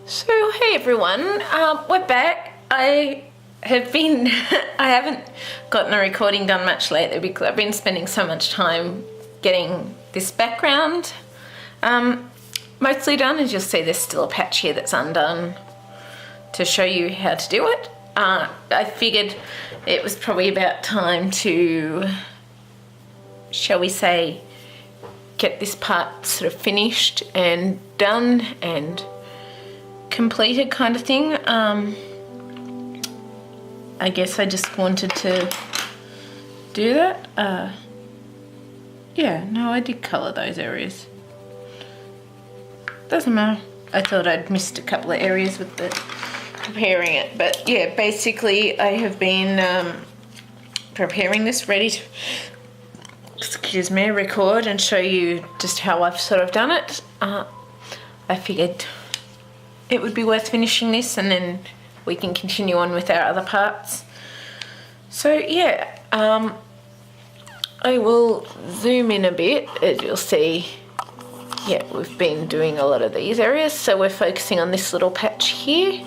So hey everyone, we're back. I haven't gotten the recording done much lately because I've been spending so much time getting this background mostly done. As you'll see, there's still a patch here that's undone to show you how to do it. I figured it was probably about time to, shall we say, get this part sort of finished and done and completed kind of thing. I guess I just wanted to do that. Yeah, no, I did colour those areas. Doesn't matter. I thought I'd missed a couple of areas with the preparing it, but yeah, basically I have been preparing this ready to, excuse me, record and show you just how I've sort of done it. I figured it would be worth finishing this and then we can continue on with our other parts. So yeah, I will zoom in a bit. As you'll see, yeah, we've been doing a lot of these areas. So we're focusing on this little patch here.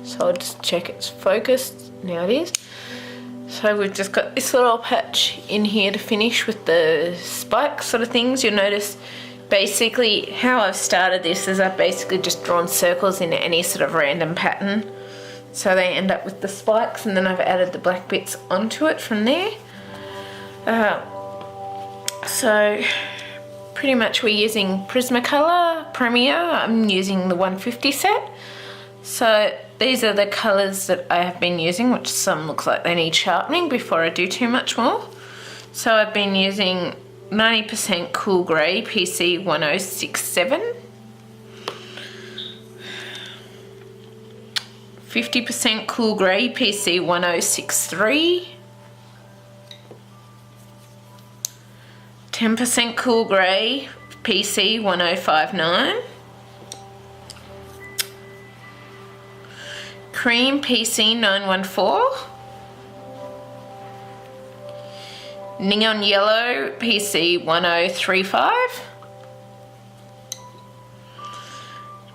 So I'll just check it's focused. Now it is. So we've just got this little patch in here to finish with the spike sort of things. You'll notice basically how I've started this is I've basically just drawn circles in any sort of random pattern. So they end up with the spikes, and then I've added the black bits onto it from there. So pretty much we're using Prismacolor Premier. I'm using the 150 set. So these are the colours that I have been using, which some looks like they need sharpening before I do too much more. So I've been using 90% Cool Grey PC 1067, 50% Cool Grey PC 1063, 10% Cool Grey PC 1059, Cream PC 914, Neon Yellow PC 1035,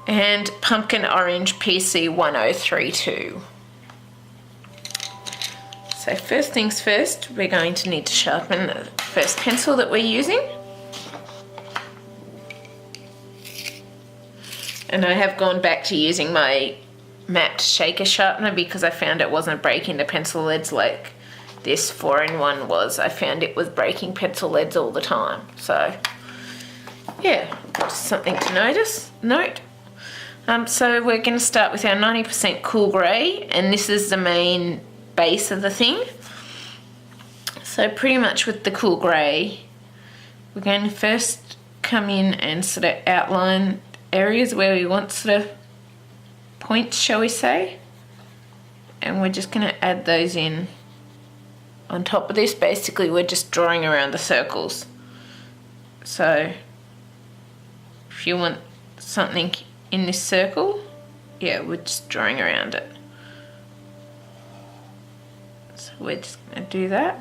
and Pumpkin Orange PC 1032. So first things first, we're going to need to sharpen the first pencil that we're using. And I have gone back to using my matte shaker sharpener because I found it wasn't breaking the pencil leads like this 4-in-1 was. I found it was breaking pencil leads all the time. So yeah, just something to note. So we're going to start with our 90% Cool Grey, and this is the main base of the thing. So pretty much with the Cool Grey, we're going to first come in and sort of outline areas where we want sort of points, shall we say, and we're just going to add those in on top of this. Basically we're just drawing around the circles. So if you want something in this circle, yeah, we're just drawing around it. So we're just going to do that.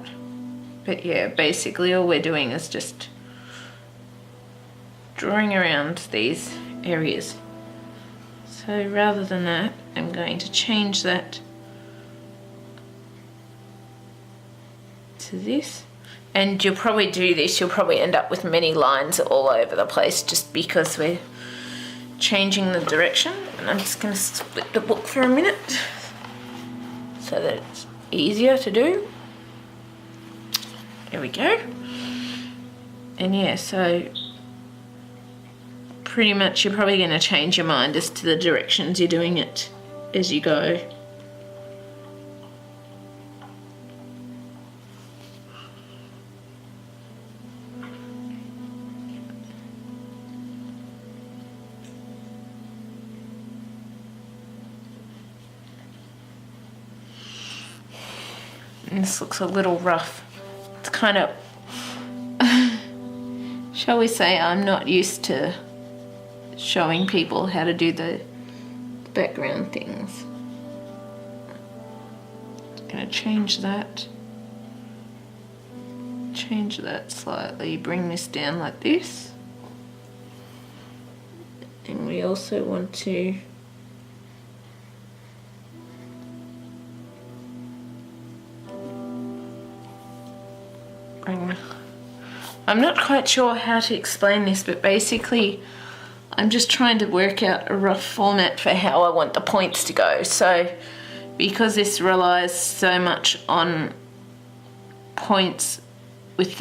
But yeah, basically all we're doing is just drawing around these areas. So rather than that, I'm going to change that to this. And you'll probably do this, you'll probably end up with many lines all over the place just because we're changing the direction. And I'm just going to split the book for a minute so that it's easier to do. There we go. And yeah, so pretty much you're probably going to change your mind as to the directions you're doing it as you go. And this looks a little rough. It's kind of, shall we say, I'm not used to showing people how to do the background things. I'm going to change that slightly, bring this down like this. And we also want to I'm not quite sure how to explain this, but basically I'm just trying to work out a rough format for how I want the points to go. So because this relies so much on points with,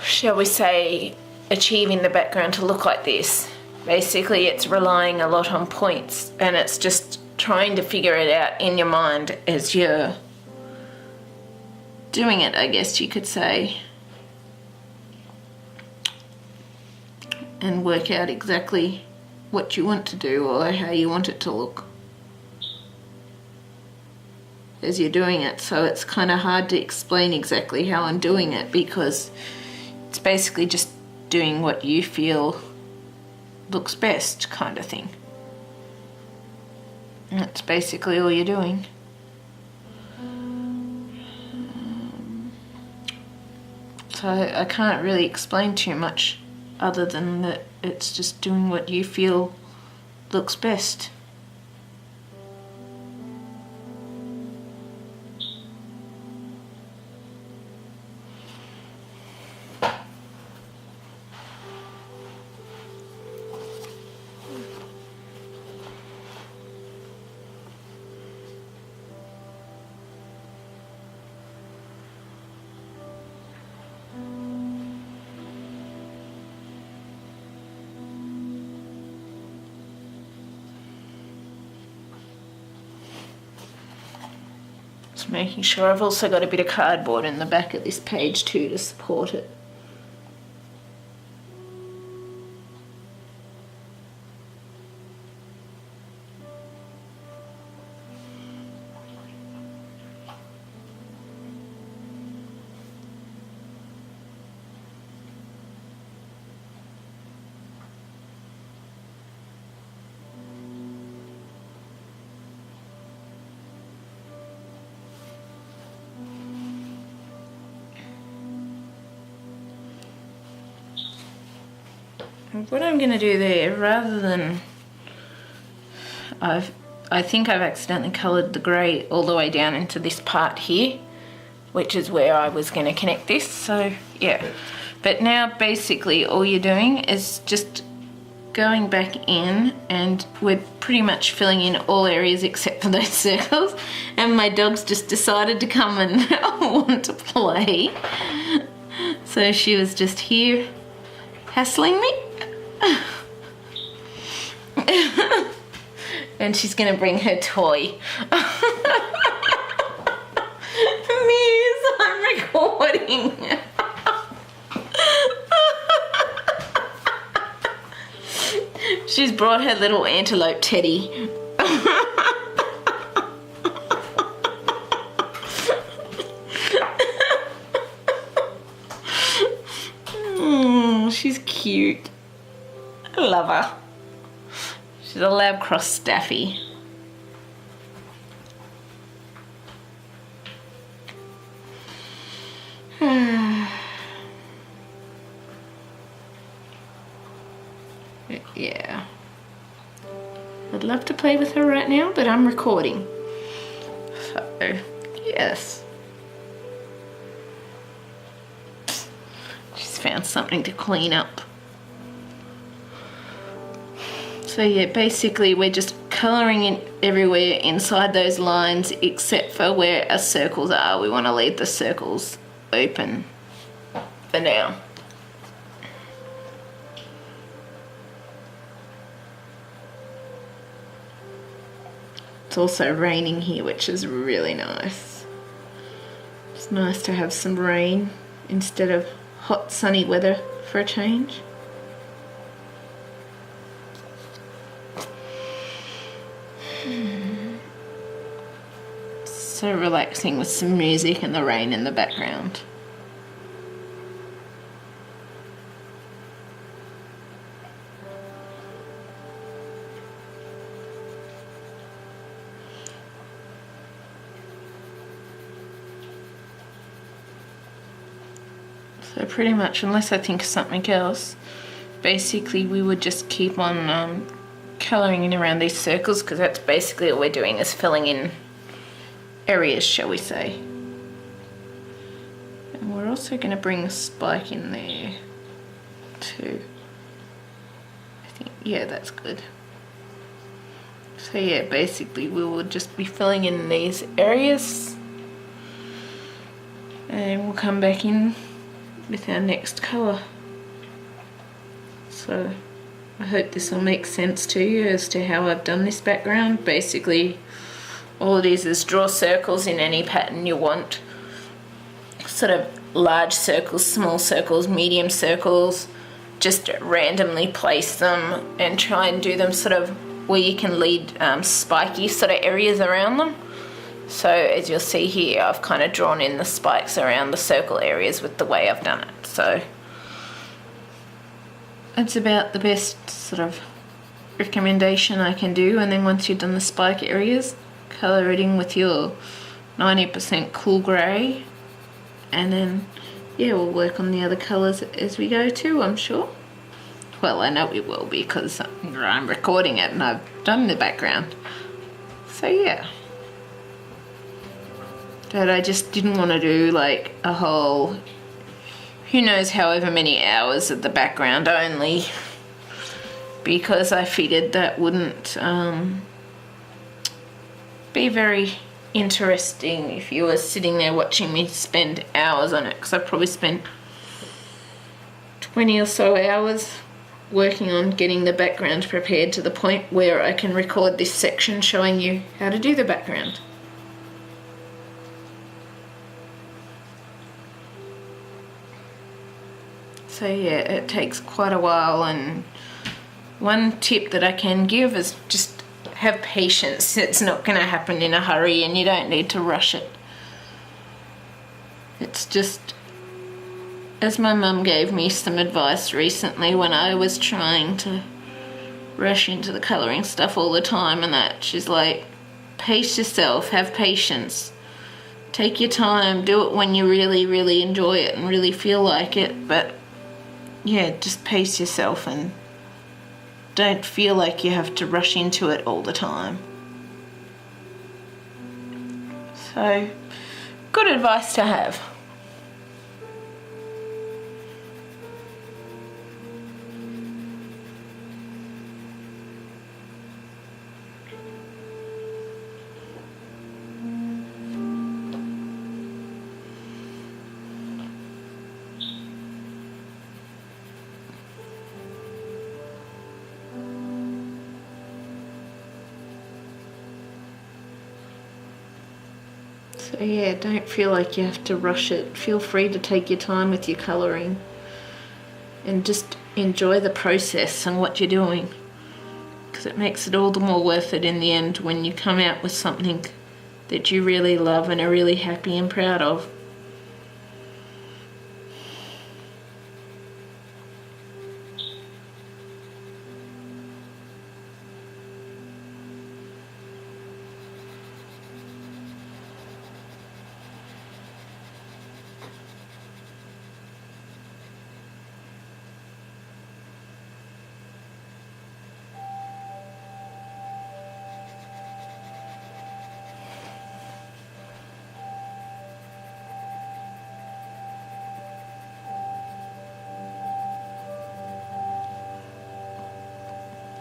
shall we say, achieving the background to look like this, basically it's relying a lot on points, and it's just trying to figure it out in your mind as you're doing it, I guess you could say, and work out exactly what you want to do or how you want it to look as you're doing it. So it's kind of hard to explain exactly how I'm doing it, because it's basically just doing what you feel looks best, kind of thing. And that's basically all you're doing. So I can't really explain too much other than that it's just doing what you feel looks best. Making sure I've also got a bit of cardboard in the back of this page too to support it. What I'm going to do there, rather than I think I've accidentally coloured the grey all the way down into this part here, which is where I was going to connect this, so yeah. But now basically all you're doing is just going back in, and we're pretty much filling in all areas except for those circles, and my dog's just decided to come and want to play. So she was just here hassling me. And she's gonna bring her toy. Miss, I'm recording. She's brought her little antelope teddy. She's cute. I love her. She's a lab cross staffy. Yeah. I'd love to play with her right now, but I'm recording. So, yes. She's found something to clean up. So yeah, basically we're just colouring in everywhere inside those lines except for where our circles are. We want to leave the circles open for now. It's also raining here, which is really nice. It's nice to have some rain instead of hot sunny weather for a change. So relaxing with some music and the rain in the background. So pretty much, unless I think of something else, basically we would just keep on colouring in around these circles, because that's basically all we're doing, is filling in areas, shall we say. And we're also going to bring a spike in there too. I think, yeah, that's good. So yeah, basically we will just be filling in these areas and we'll come back in with our next colour. So I hope this will make sense to you as to how I've done this background. Basically all it is draw circles in any pattern you want. Sort of large circles, small circles, medium circles. Just randomly place them and try and do them sort of where you can lead spiky sort of areas around them. So as you'll see here, I've kind of drawn in the spikes around the circle areas with the way I've done it. So it's about the best sort of recommendation I can do. And then once you've done the spike areas, colour it in with your 90% cool grey, and then yeah, we'll work on the other colours as we go too, I'm sure. Well, I know we will because I'm recording it and I've done the background. So yeah. But I just didn't want to do like a whole, who knows however many hours of the background only, because I figured that wouldn't be very interesting if you were sitting there watching me spend hours on it, because I probably spent 20 or so hours working on getting the background prepared to the point where I can record this section showing you how to do the background. So yeah, it takes quite a while, and one tip that I can give is just have patience. It's not going to happen in a hurry and you don't need to rush it. It's just, as my mum gave me some advice recently when I was trying to rush into the colouring stuff all the time and that, she's like, pace yourself, have patience, take your time, do it when you really, really enjoy it and really feel like it, but yeah, just pace yourself and don't feel like you have to rush into it all the time. So, good advice to have. So yeah, don't feel like you have to rush it. Feel free to take your time with your colouring and just enjoy the process and what you're doing, because it makes it all the more worth it in the end when you come out with something that you really love and are really happy and proud of.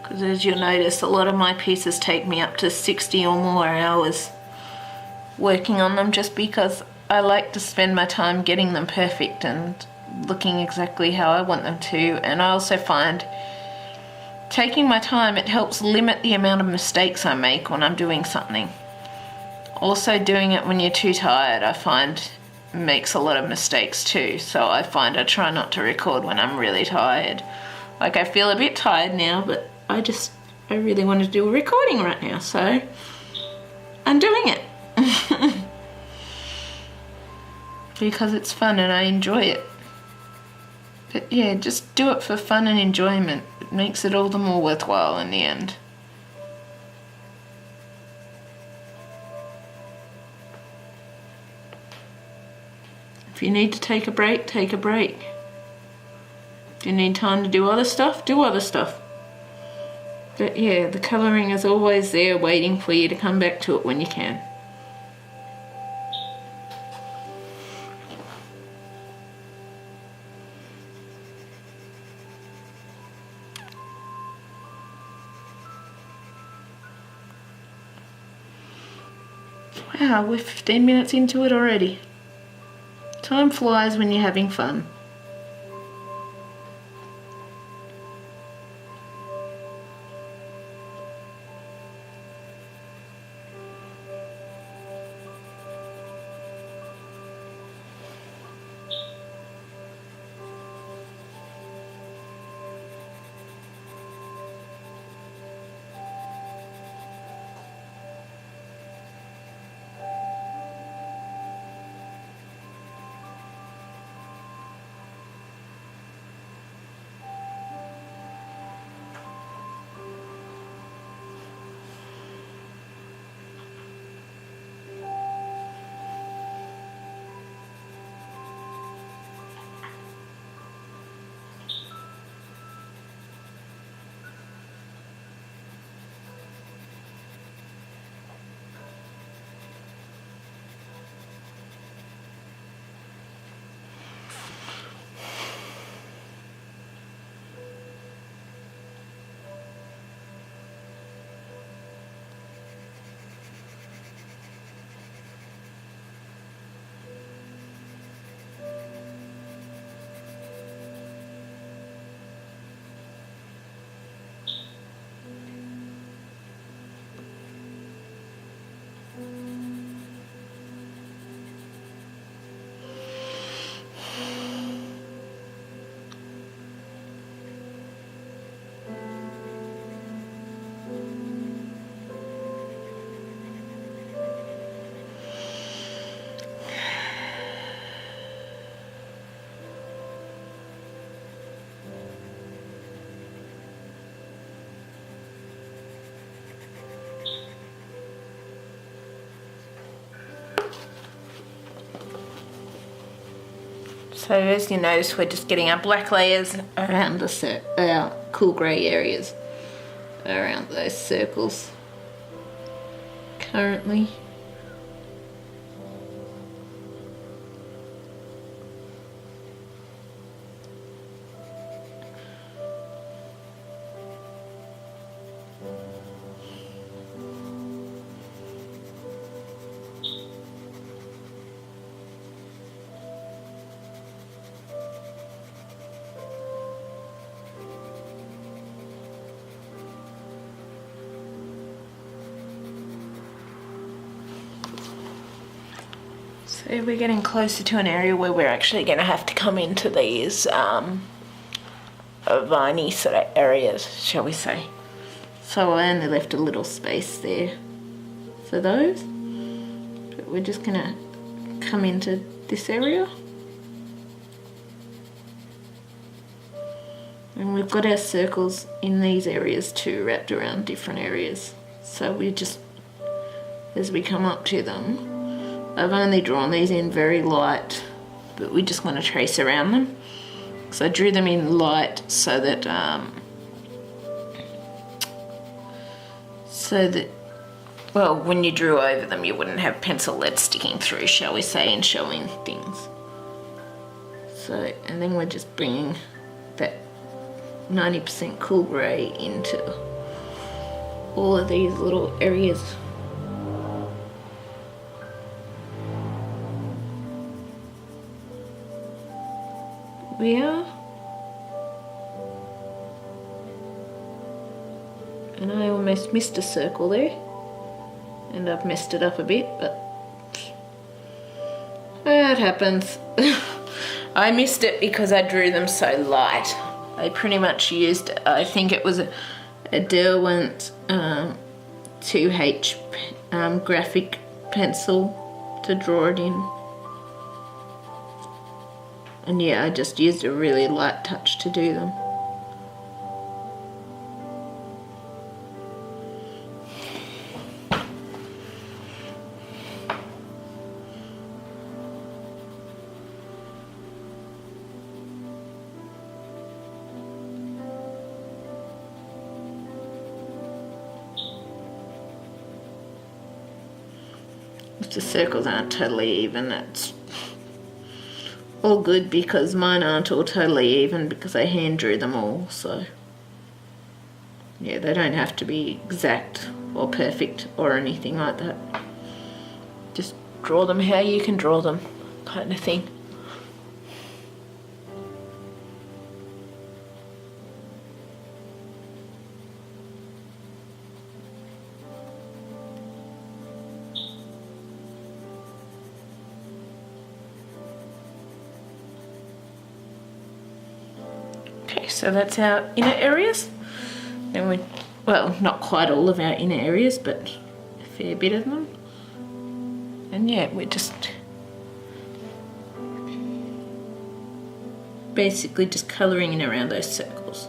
Because as you'll notice, a lot of my pieces take me up to 60 or more hours working on them, just because I like to spend my time getting them perfect and looking exactly how I want them to. And I also find taking my time, it helps limit the amount of mistakes I make when I'm doing something. Also, doing it when you're too tired, I find makes a lot of mistakes too. So I find I try not to record when I'm really tired. Like, I feel a bit tired now, but I really want to do a recording right now, so I'm doing it. Because it's fun and I enjoy it. But yeah, just do it for fun and enjoyment. It makes it all the more worthwhile in the end. If you need to take a break, take a break. If you need time to do other stuff, do other stuff. But yeah, the colouring is always there waiting for you to come back to it when you can. Wow, we're 15 minutes into it already. Time flies when you're having fun. So as you notice, we're just getting our black layers around our cool grey areas, around those circles currently. So we're getting closer to an area where we're actually going to have to come into these viney sort of areas, shall we say. So I only left a little space there for those. But we're just going to come into this area. And we've got our circles in these areas too, wrapped around different areas. So we just, as we come up to them, I've only drawn these in very light, but we just want to trace around them. So I drew them in light so that well, when you drew over them, you wouldn't have pencil lead sticking through, shall we say, and showing things. So, and then we're just bringing that 90% cool grey into all of these little areas. We are, and I almost missed a circle there, and I've messed it up a bit, but it happens. I missed it because I drew them so light. I pretty much used, I think it was a Derwent 2H graphic pencil to draw it in. And yeah, I just used a really light touch to do them. If the circles aren't totally even, that's all good because mine aren't all totally even because I hand drew them all, so yeah, they don't have to be exact or perfect or anything like that. Just draw them how you can draw them, kind of thing. Okay, so that's our inner areas. Then we, well, not quite all of our inner areas, but a fair bit of them. And yeah, we're just basically just colouring in around those circles.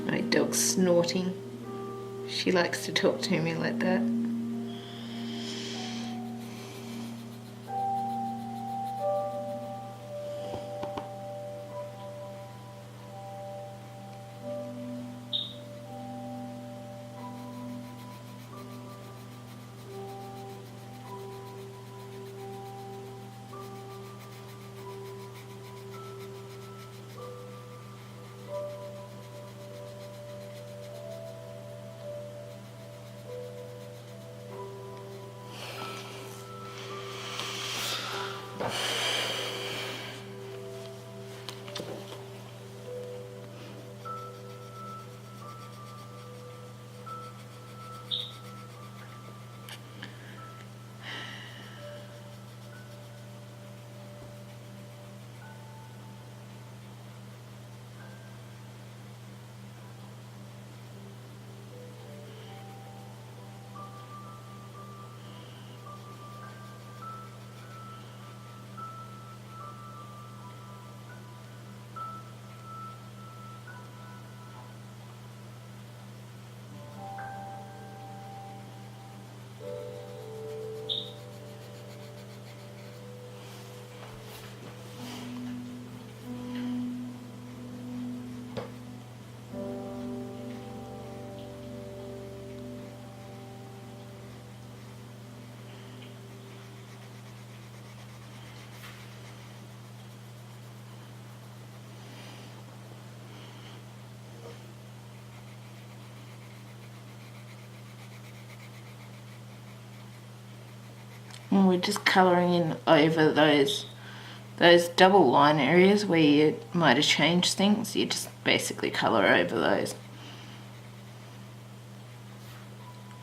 My dog's snorting. She likes to talk to me like that. And we're just colouring in over those double line areas where you might have changed things. You just basically colour over those.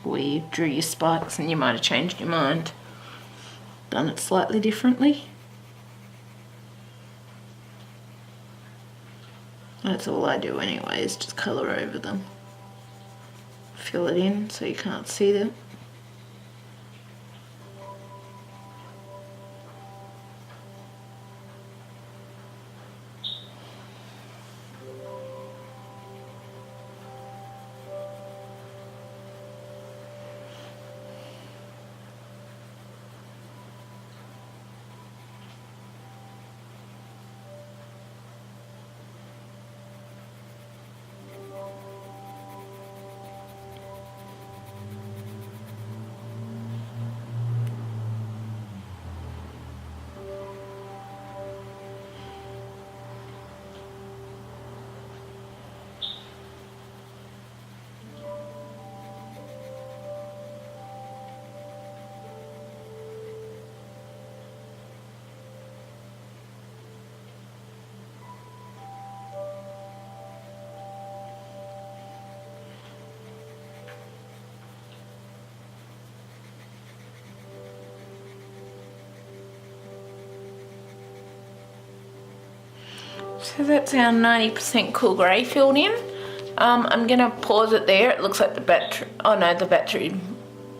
Where you drew your spikes and you might have changed your mind. Done it slightly differently. That's all I do anyway, is just colour over them. Fill it in so you can't see them. So that's our 90% cool grey filled in. I'm going to pause it there. It looks like the battery, oh no, the battery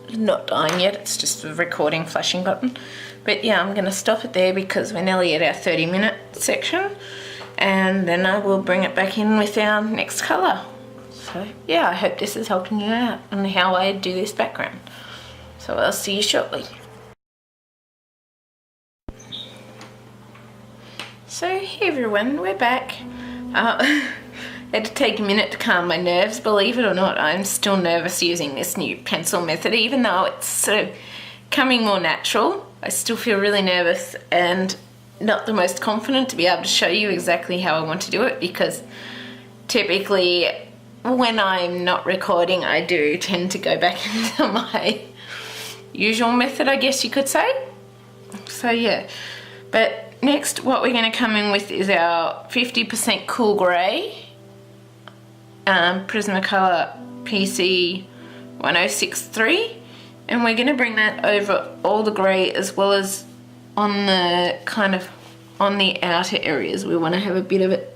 is not dying yet. It's just the recording flashing button. But yeah, I'm going to stop it there because we're nearly at our 30-minute section. And then I will bring it back in with our next colour. So yeah, I hope this is helping you out on how I do this background. So I'll see you shortly. So hey everyone, we're back. I had to take a minute to calm my nerves. Believe it or not, I'm still nervous using this new pencil method, even though it's sort of coming more natural. I still feel really nervous and not the most confident to be able to show you exactly how I want to do it, because typically when I'm not recording, I do tend to go back into my usual method, I guess you could say. So yeah, but next what we're going to come in with is our 50% cool grey Prismacolor PC 1063, and we're going to bring that over all the grey as well as on the kind of on the outer areas. We want to have a bit of it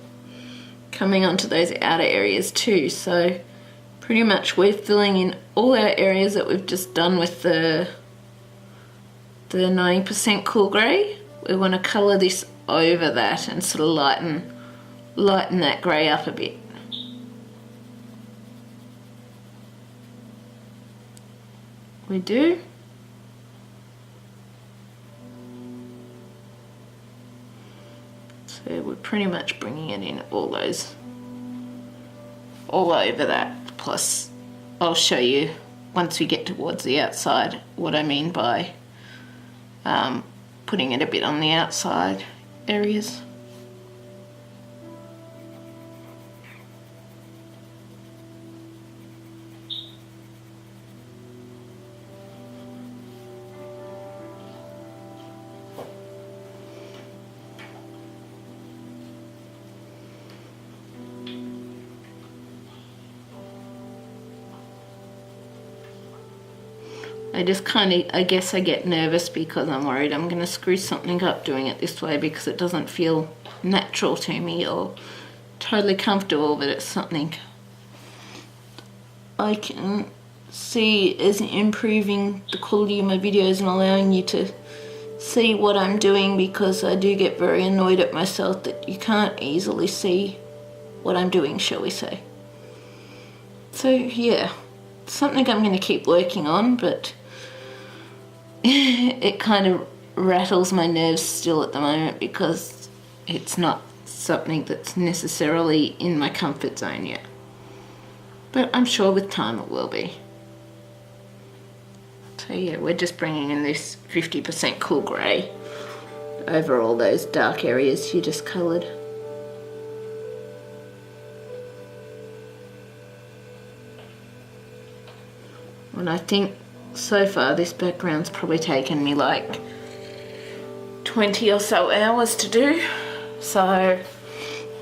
coming onto those outer areas too. So pretty much we're filling in all our areas that we've just done with the 90% cool grey. We want to colour this over that and sort of lighten that grey up a bit. We do. So we're pretty much bringing it in all over that. Plus I'll show you once we get towards the outside what I mean by putting it a bit on the outside areas. I guess I get nervous because I'm worried I'm going to screw something up doing it this way, because it doesn't feel natural to me or totally comfortable, but it's something I can see is improving the quality of my videos and allowing you to see what I'm doing, because I do get very annoyed at myself that you can't easily see what I'm doing, shall we say. So yeah, it's something I'm going to keep working on, but it kind of rattles my nerves still at the moment because it's not something that's necessarily in my comfort zone yet. But I'm sure with time it will be. So yeah, we're just bringing in this 50% cool grey over all those dark areas you just coloured. And I think so far this background's probably taken me like 20 or so hours to do, so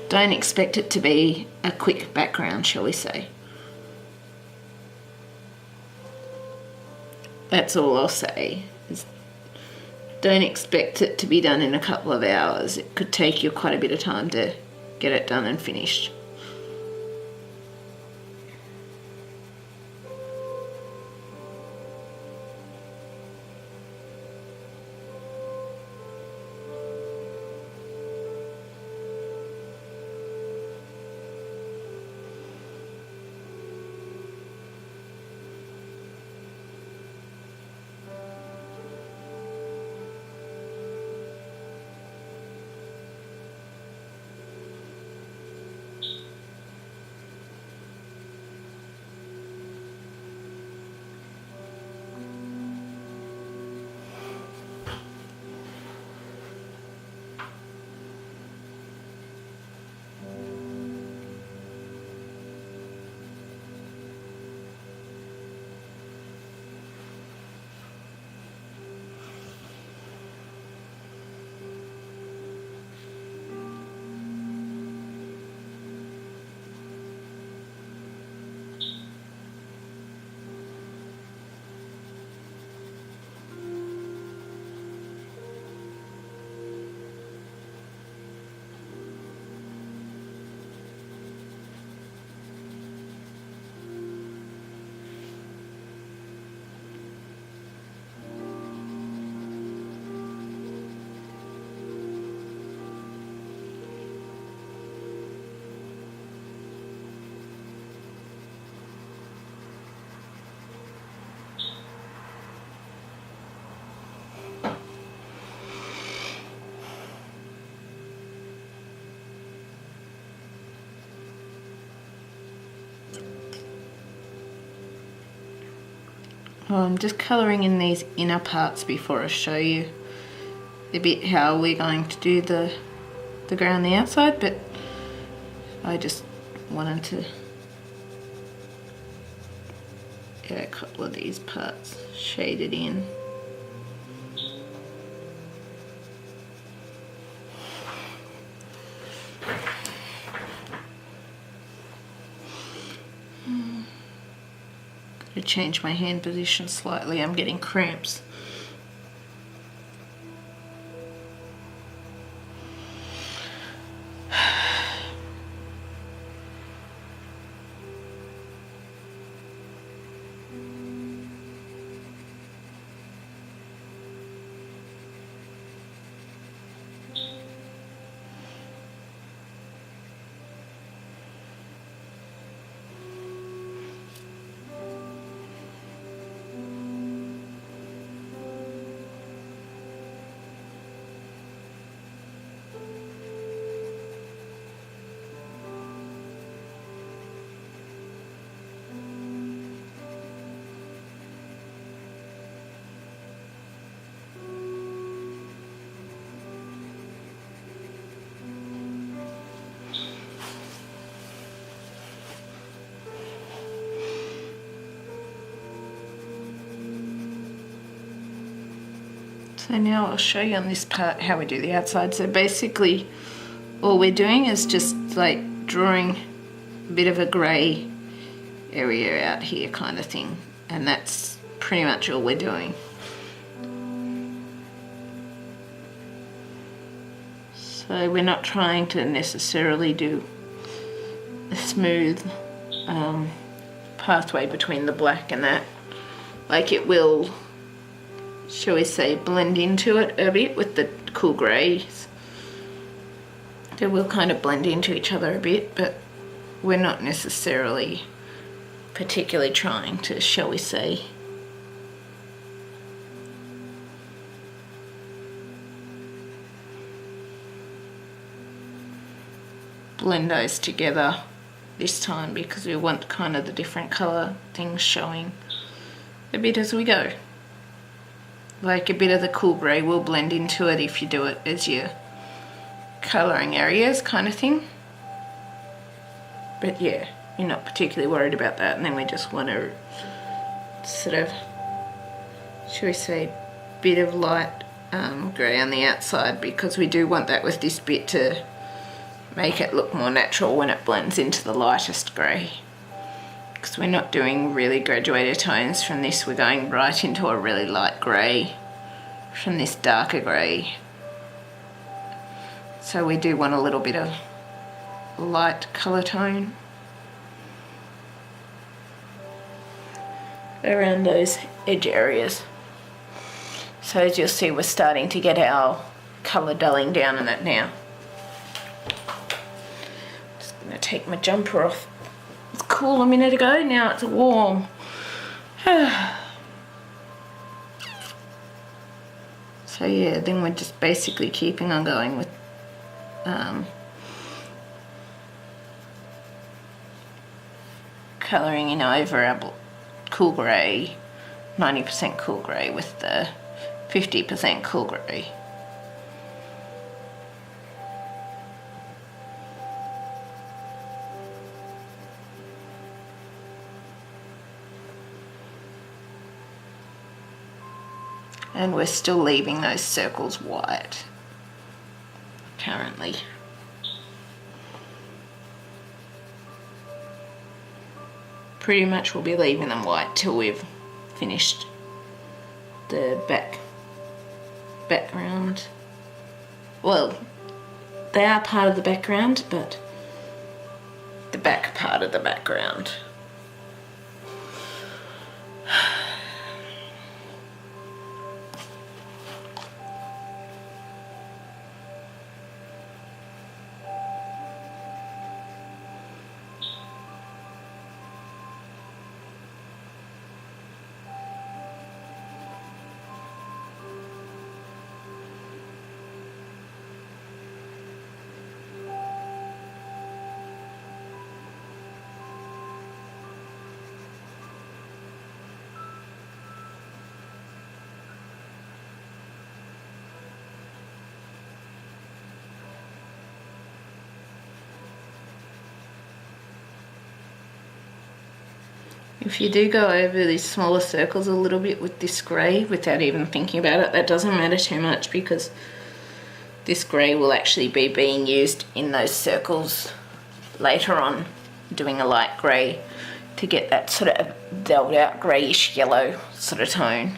don't expect it to be a quick background, shall we say. That's all I'll say, is don't expect it to be done in a couple of hours. It could take you quite a bit of time to get it done and finished. Well, I'm just colouring in these inner parts before I show you a bit how we're going to do the grey on the outside, but I just wanted to get a couple of these parts shaded in. Gotta change my hand position slightly, I'm getting cramps. So now I'll show you on this part how we do the outside. So basically all we're doing is just like drawing a bit of a grey area out here kind of thing, and that's pretty much all we're doing. So we're not trying to necessarily do a smooth pathway between the black and that. Like it will, shall we say, blend into it a bit with the cool greys. They will kind of blend into each other a bit, but we're not necessarily particularly trying to, shall we say, blend those together this time, because we want kind of the different colour things showing a bit as we go. Like a bit of the cool grey will blend into it if you do it as your colouring areas kind of thing. But yeah, you're not particularly worried about that, and then we just want to sort of, should we say, bit of light grey on the outside, because we do want that with this bit to make it look more natural when it blends into the lightest grey. Because we're not doing really graduated tones from this, we're going right into a really light grey from this darker grey. So we do want a little bit of light colour tone around those edge areas. So as you'll see, we're starting to get our colour dulling down in it now. Just going to take my jumper off. It's cool a minute ago, now it's warm. So yeah, then we're just basically keeping on going with colouring in over our cool grey, 90% cool grey with the 50% cool grey. And we're still leaving those circles white currently. Pretty much we'll be leaving them white till we've finished the background. Well, they are part of the background, but the back part of the background. If you do go over these smaller circles a little bit with this grey without even thinking about it, that doesn't matter too much because this grey will actually be being used in those circles later on, doing a light grey to get that sort of dulled out greyish yellow sort of tone.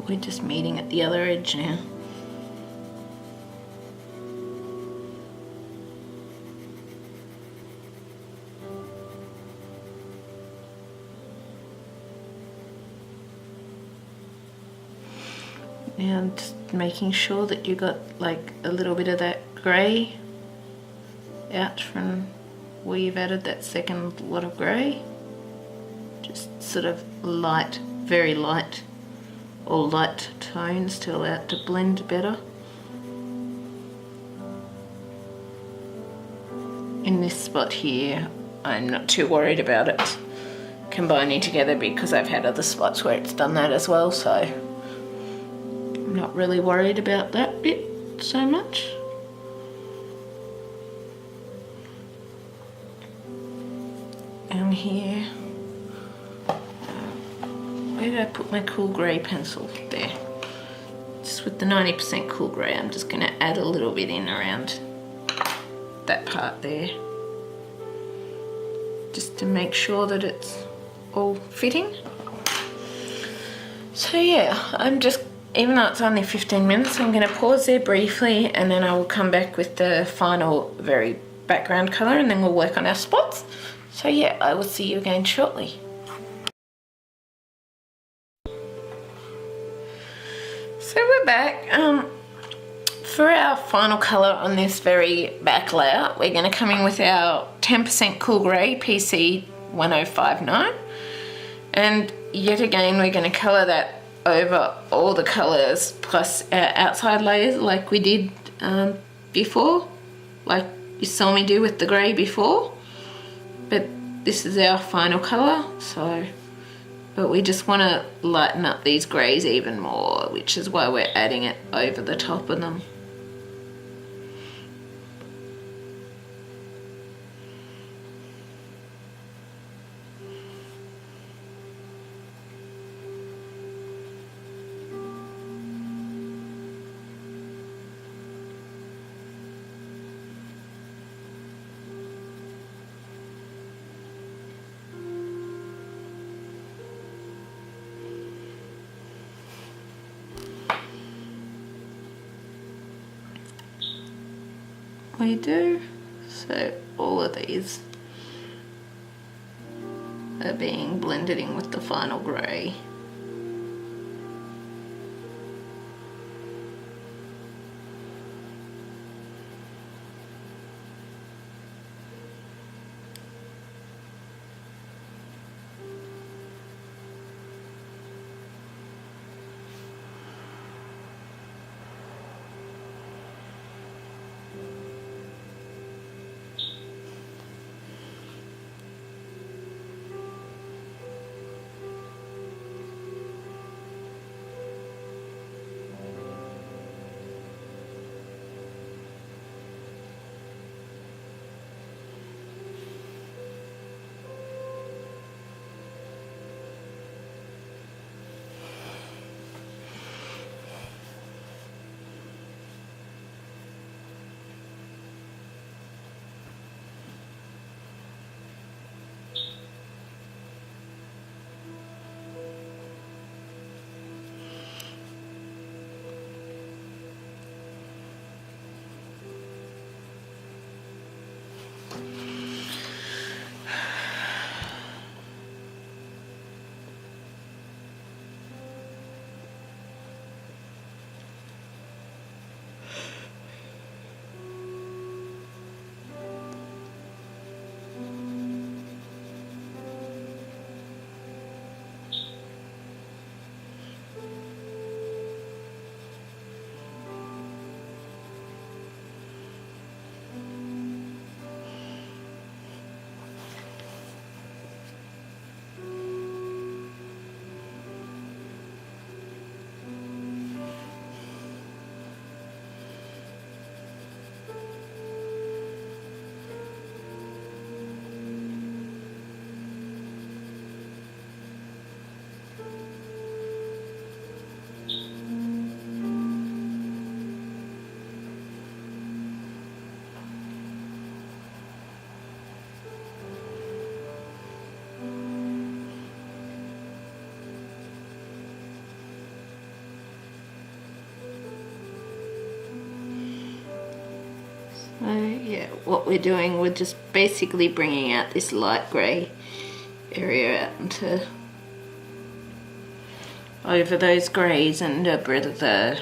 We're just meeting at the other edge now. Now just making sure that you got like a little bit of that grey out from where you've added that second lot of grey. Just sort of light, very light, or light tones to allow it to blend better. In this spot here, I'm not too worried about it combining together because I've had other spots where it's done that as well, so I'm not really worried about that bit so much. And here, where did I put my cool grey pencil? There. Just with the 90% cool grey, I'm just going to add a little bit in around that part there. just to make sure that it's all fitting. So yeah, I'm just, even though it's only 15 minutes, I'm going to pause there briefly and then I will come back with the final very background colour and then we'll work on our spots. So yeah, I will see you again shortly. So we're back. For our final colour on this very back layer, we're going to come in with our 10% Cool Grey PC 1059, and yet again we're going to colour that over all the colours plus our outside layers like we did before, like you saw me do with the grey before, but this is our final colour. So, but we just want to lighten up these greys even more, which is why we're adding it over the top of them. We do, so all of these are being blended in with the final grey. So yeah, what we're doing, we're just basically bringing out this light grey area out into over those greys, and a bit of the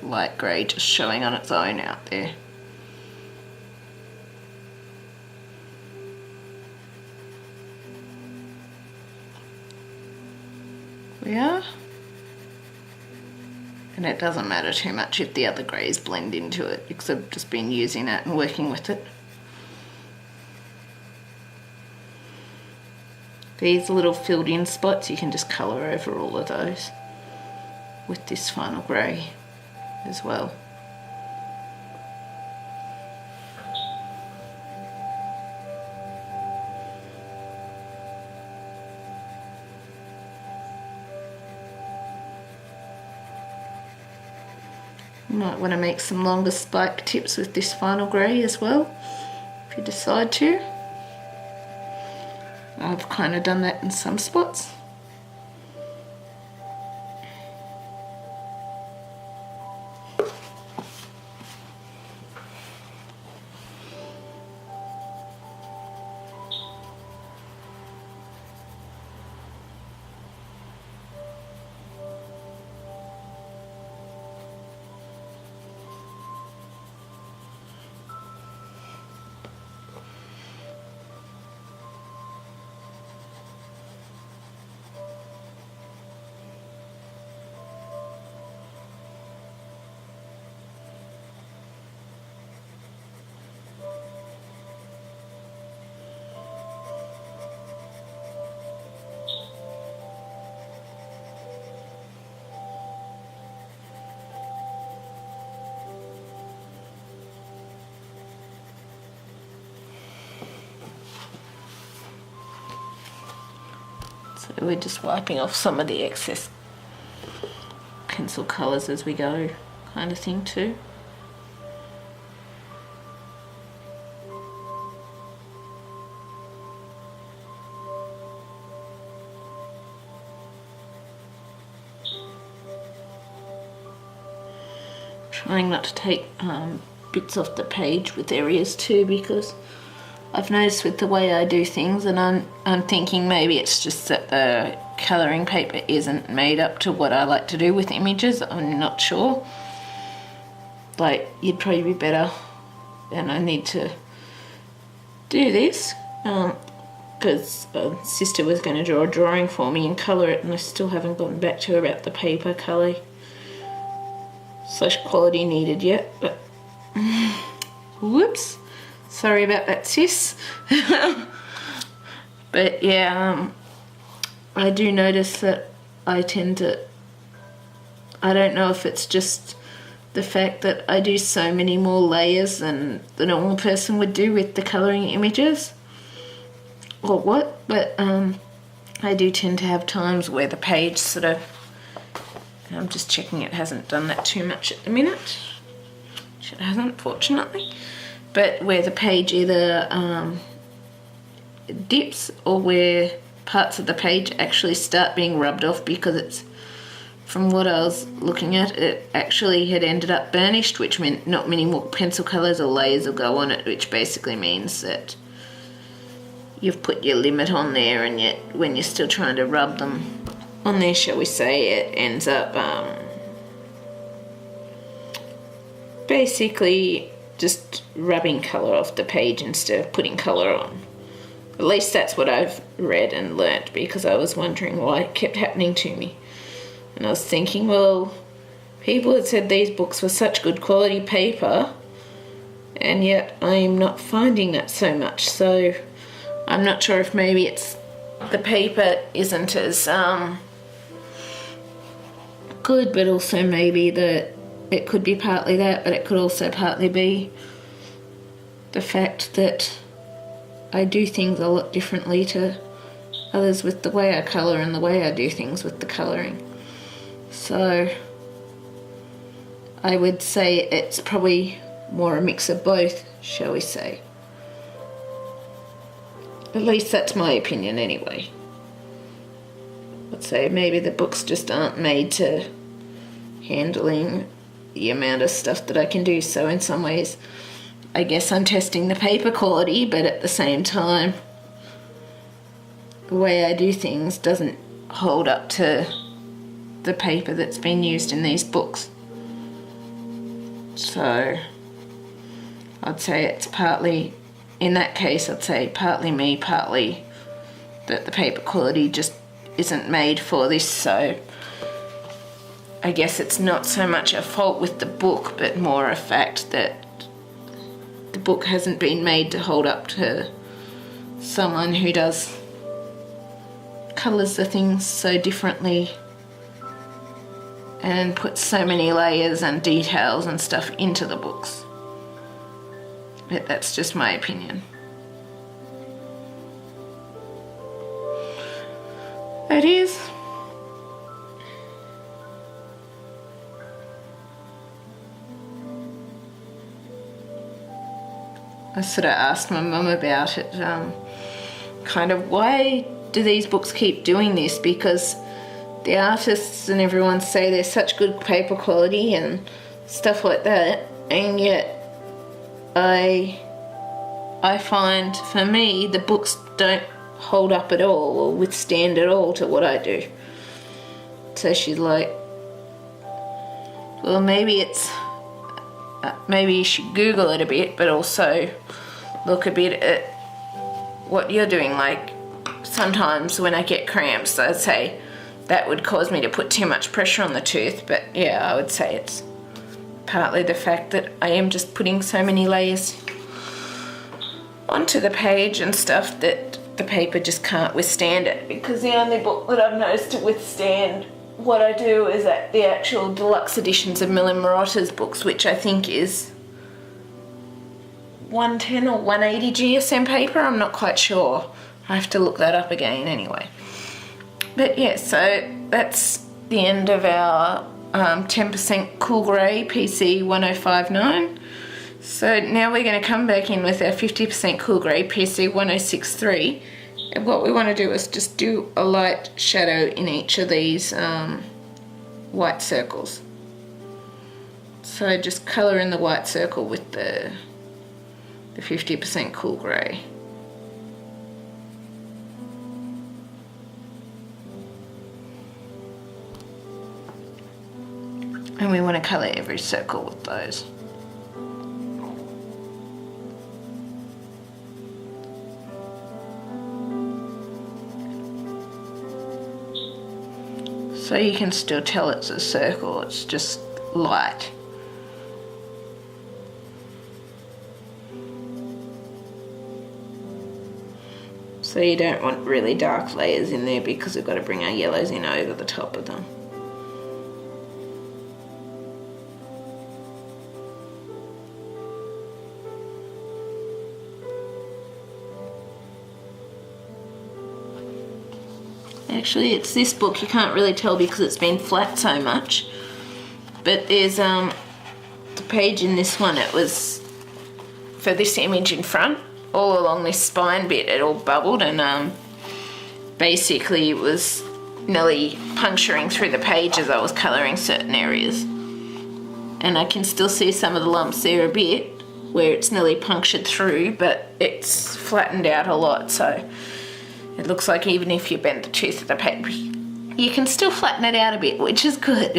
light grey just showing on its own out there. We are. And it doesn't matter too much if the other greys blend into it, because I've just been using it and working with it. These little filled in spots, you can just colour over all of those with this final grey as well. You might want to make some longer spike tips with this final grey as well, if you decide to. I've kind of done that in some spots. So we're just wiping off some of the excess pencil colours as we go, kind of thing too. Trying not to take bits off the page with areas too, because I've noticed with the way I do things, and I'm thinking maybe it's just that the colouring paper isn't made up to what I like to do with images. I'm not sure. Like, you'd probably be better, and I need to do this because sister was going to draw a drawing for me and colour it, and I still haven't gotten back to her about the paper colour / quality needed yet, but whoops. Sorry about that, sis. But yeah, I do notice that I tend to, I don't know if it's just the fact that I do so many more layers than the normal person would do with the colouring images or what, but I do tend to have times where the page sort of, I'm just checking it hasn't done that too much at the minute, which it hasn't, fortunately. But where the page either dips or where parts of the page actually start being rubbed off, because it's, from what I was looking at, it actually had ended up burnished, which meant not many more pencil colours or layers will go on it, which basically means that you've put your limit on there, and yet when you're still trying to rub them on there, shall we say, it ends up basically just rubbing colour off the page instead of putting colour on. At least that's what I've read and learnt, because I was wondering why it kept happening to me. And I was thinking, well, people had said these books were such good quality paper, and yet I'm not finding that so much. So I'm not sure if maybe it's the paper isn't as good, but also maybe that it could be partly that, but it could also partly be the fact that I do things a lot differently to others with the way I colour and the way I do things with the colouring. So I would say it's probably more a mix of both, shall we say. At least that's my opinion anyway. I'd say maybe the books just aren't made to handling the amount of stuff that I can do, so in some ways I guess I'm testing the paper quality, but at the same time the way I do things doesn't hold up to the paper that's been used in these books. So I'd say it's partly, in that case I'd say partly me, partly that the paper quality just isn't made for this. So I guess it's not so much a fault with the book, but more a fact that the book hasn't been made to hold up to someone who colours the things so differently and puts so many layers and details and stuff into the books. But that's just my opinion. It is. I sort of asked my mum about it a kind of, why do these books keep doing this? Because the artists and everyone say they're such good paper quality and stuff like that, and yet I find, for me, the books don't hold up at all or withstand at all to what I do. So she's like, well, maybe you should Google it a bit, but also look a bit at what you're doing. Like, sometimes when I get cramps, I'd say that would cause me to put too much pressure on the tooth, but yeah, I would say it's partly the fact that I am just putting so many layers onto the page and stuff that the paper just can't withstand it, because the only book that I've noticed to withstand what I do is that the actual deluxe editions of Millen Marotta's books, which I think is 110 or 180 GSM paper, I'm not quite sure. I have to look that up again anyway. But yeah, so that's the end of our 10% Cool Grey PC 1059. So now we're going to come back in with our 50% Cool Grey PC 1063. And what we want to do is just do a light shadow in each of these white circles. So just colour in the white circle with the 50% Cool Grey. And we want to colour every circle with those. So you can still tell it's a circle, it's just light. So you don't want really dark layers in there because we've got to bring our yellows in over the top of them. Actually, it's this book, you can't really tell because it's been flat so much, but there's the page in this one, it was for this image in front, all along this spine bit it all bubbled, and basically it was nearly puncturing through the page as I was colouring certain areas, and I can still see some of the lumps there a bit where it's nearly punctured through, but it's flattened out a lot, so it looks like even if you bend the tooth of the paper, you can still flatten it out a bit, which is good.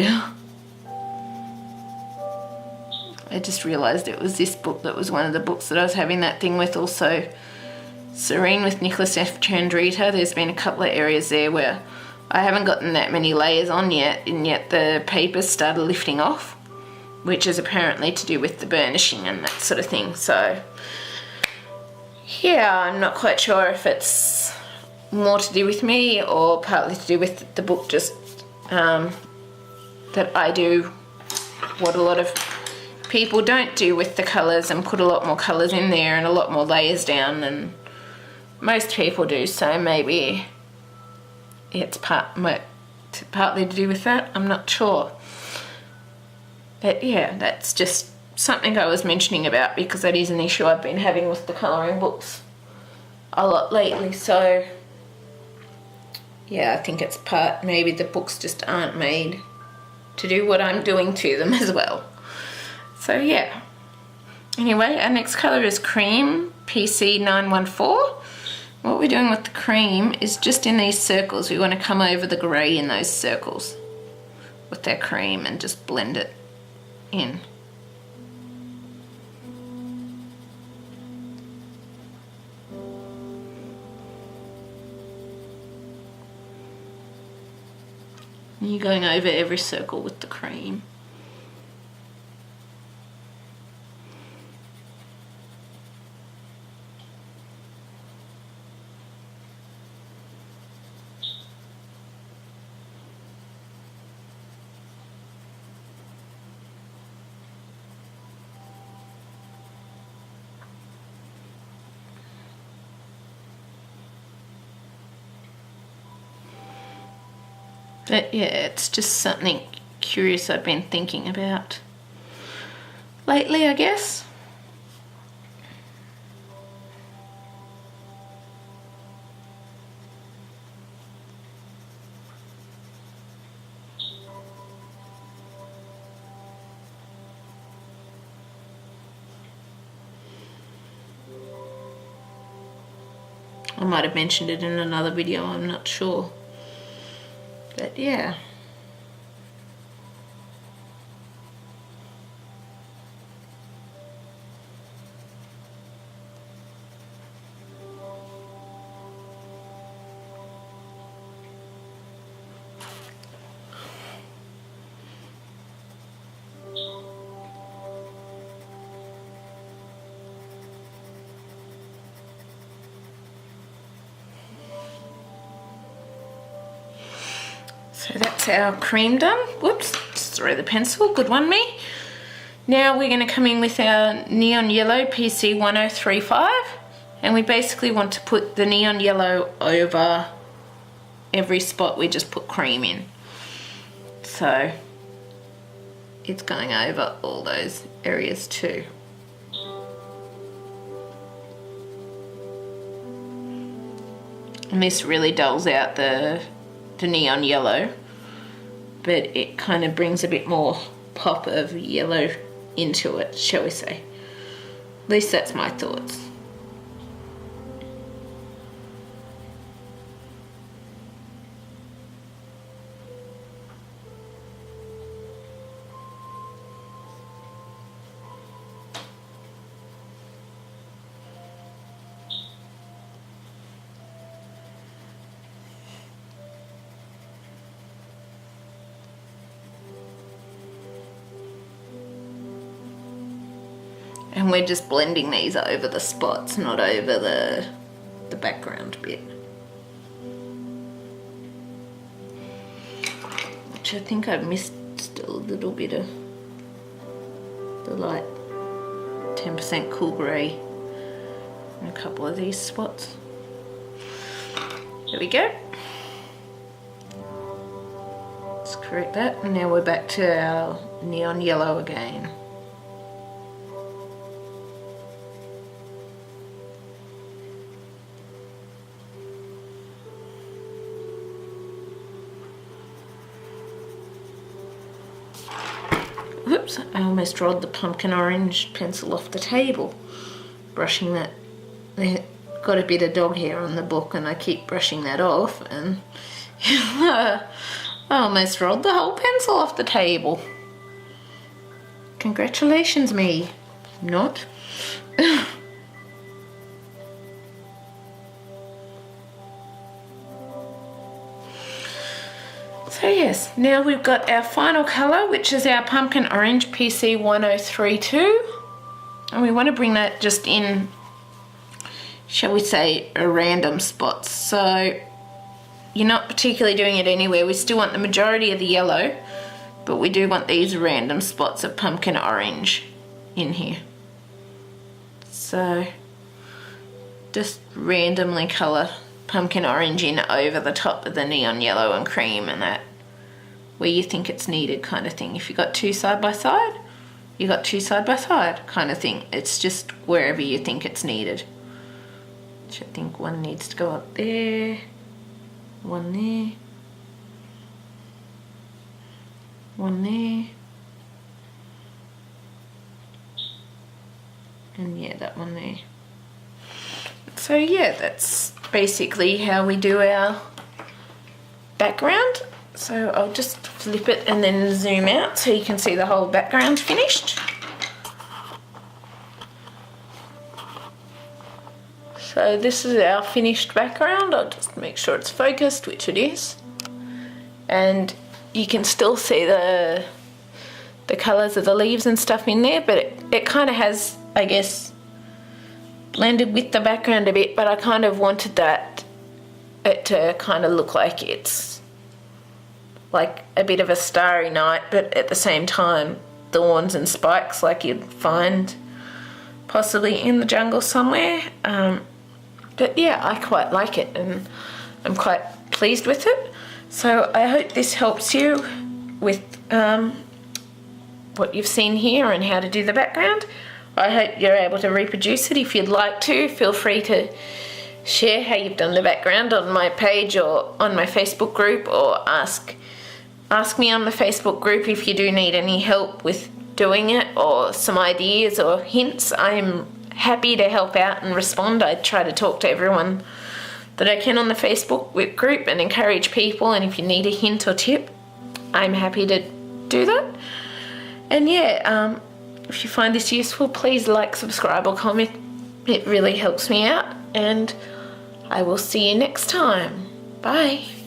I just realised it was this book that was one of the books that I was having that thing with. Also, Serene with Nicholas F. Chandrita. There's been a couple of areas there where I haven't gotten that many layers on yet, and yet the paper started lifting off, which is apparently to do with the burnishing and that sort of thing. So, yeah, I'm not quite sure if it's more to do with me or partly to do with the book, just that I do what a lot of people don't do with the colours and put a lot more colours in there and a lot more layers down than most people do, so maybe it's partly to do with that, I'm not sure. But yeah, that's just something I was mentioning about because that is an issue I've been having with the colouring books a lot lately, so yeah, I think it's maybe the books just aren't made to do what I'm doing to them as well. So yeah. Anyway, our next colour is Cream, PC 914. What we're doing with the cream is just in these circles, we want to come over the grey in those circles with our cream and just blend it in. And you're going over every circle with the cream. But yeah, it's just something curious I've been thinking about lately, I guess. I might have mentioned it in another video, I'm not sure. But yeah. So that's our cream done. Whoops, just throw the pencil, good one me. Now we're going to come in with our neon yellow PC 1035, and we basically want to put the neon yellow over every spot we just put cream in. So it's going over all those areas too. And this really dulls out the neon yellow, but it kind of brings a bit more pop of yellow into it, shall we say. At least that's my thoughts. And we're just blending these over the spots, not over the background bit. Which I think I missed still a little bit of the light 10% cool grey in a couple of these spots. There we go. Let's correct that, and now we're back to our neon yellow again. Whoops, I almost rolled the pumpkin orange pencil off the table, brushing that. They got a bit of dog hair on the book and I keep brushing that off, and I almost rolled the whole pencil off the table. Congratulations me. Not. So yes, now we've got our final colour, which is our pumpkin orange PC 1032, and we want to bring that just in, shall we say, a random spots. So you're not particularly doing it anywhere. We still want the majority of the yellow, but we do want these random spots of pumpkin orange in here. So just randomly colour pumpkin orange in over the top of the neon yellow and cream, and that where you think it's needed kind of thing. If you got two side by side, you got two side by side kind of thing. It's just wherever you think it's needed. Which I think one needs to go up there, one there, one there, and yeah, that one there. So yeah, that's basically how we do our background. So I'll just flip it and then zoom out so you can see the whole background finished. So this is our finished background. I'll just make sure it's focused, which it is. And you can still see the colours of the leaves and stuff in there, but it kind of has, I guess, blended with the background a bit, but I kind of wanted it to kind of look like it's like a bit of a starry night, but at the same time thorns and spikes like you'd find possibly in the jungle somewhere. But yeah, I quite like it and I'm quite pleased with it. So I hope this helps you with what you've seen here and how to do the background. I hope you're able to reproduce it. If you'd like to, feel free to share how you've done the background on my page or on my Facebook group, or ask me on the Facebook group if you do need any help with doing it or some ideas or hints. I'm happy to help out and respond. I try to talk to everyone that I can on the Facebook group and encourage people, and if you need a hint or tip, I'm happy to do that. And yeah, if you find this useful, please like, subscribe or comment. It really helps me out, and I will see you next time. Bye.